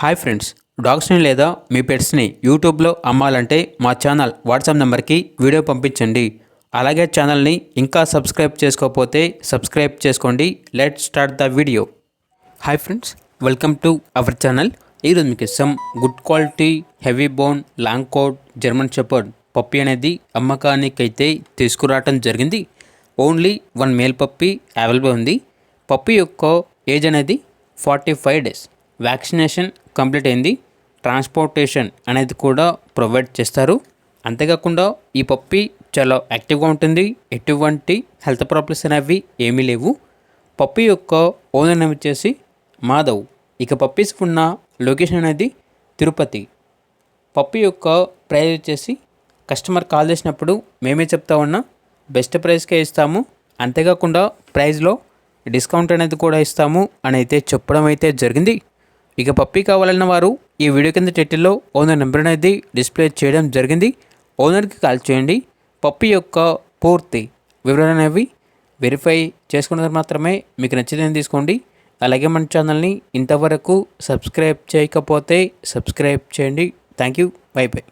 Hi friends, డాగ్స్ని లేదా మీ పెట్స్ని యూట్యూబ్లో అమ్మాలంటే మా ఛానల్ వాట్సాప్ నెంబర్కి వీడియో పంపించండి. అలాగే ఛానల్ని ఇంకా సబ్స్క్రైబ్ చేసుకోకపోతే సబ్స్క్రైబ్ చేసుకోండి. Let start the video. Hi friends, welcome to our channel. ఈరోజు మీకు some good quality heavy bone long coat German shepherd puppy అనేది అమ్మకానికి అయితే తీసుకురావటం జరిగింది. ఓన్లీ 1 మేల్ పప్పీ అవైలబుల్ ఉంది. పప్పీ యొక్క ఏజ్ అనేది 45 days. వ్యాక్సినేషన్ కంప్లీట్ అయింది. ట్రాన్స్పోర్టేషన్ అనేది కూడా ప్రొవైడ్ చేస్తారు. అంతేకాకుండా ఈ పప్పీ చాలా యాక్టివ్గా ఉంటుంది. ఎటువంటి హెల్త్ ప్రాబ్లమ్స్ అనేవి ఏమీ లేవు. పప్పీ యొక్క ఓనర్ నేమ్ వచ్చేసి మాధవ్. ఇక పప్పీస్ ఉన్న లొకేషన్ అనేది తిరుపతి. పప్పీ యొక్క ప్రైస్ వచ్చేసి కస్టమర్ కాల్ చేసినప్పుడు మేమే చెప్తా ఉన్నా బెస్ట్ ప్రైస్కే ఇస్తాము. అంతేకాకుండా ప్రైస్లో డిస్కౌంట్ అనేది కూడా ఇస్తాము అని అయితే చెప్పడం అయితే జరిగింది. ఇక పప్పీ కావాలన్న వారు ఈ వీడియో కింద టైటిల్లో ఓనర్ నెంబర్ అనేది డిస్ప్లే చేయడం జరిగింది. ఓనర్కి కాల్ చేయండి. పప్పీ యొక్క పూర్తి వివరాలు అనేవి వెరిఫై చేసుకున్న మాత్రమే మీకు నచ్చితే తీసుకోండి. అలాగే మన ఛానల్ని ఇంతవరకు సబ్స్క్రైబ్ చేయకపోతే సబ్స్క్రైబ్ చేయండి. Thank you. By by.